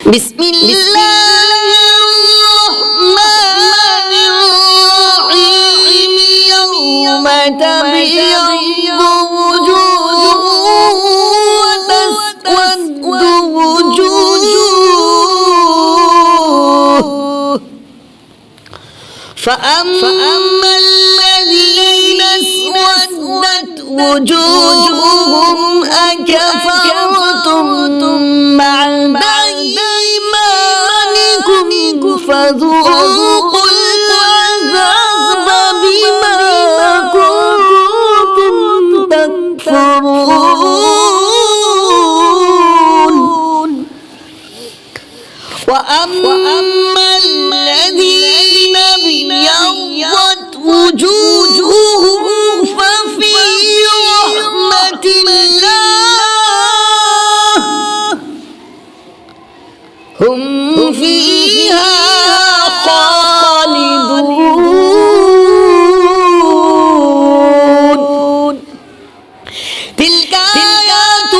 بسم الله الرحمن الرحيم يوم تبيض وجوه وتسود وجوه فأما الذين اسودت وجوههم أكفرتم بعد إيمانكم فذوقوا العذاب بما كنتم تكفرون وأما الذين ابيضت وجوههم ففي رحمة الله هم فيها خالدون. تلك آيات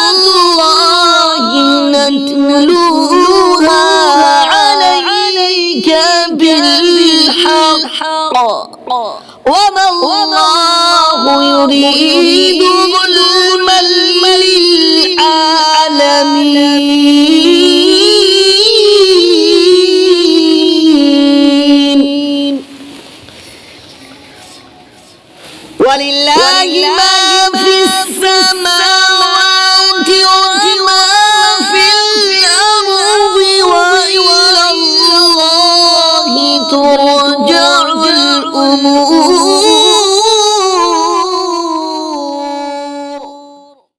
الله نتلوها عليك بالحق وما الله يريد ظلما للعالمين. ولله ما في السماوات وما في الأرض وإلى الله ترجع الأمور.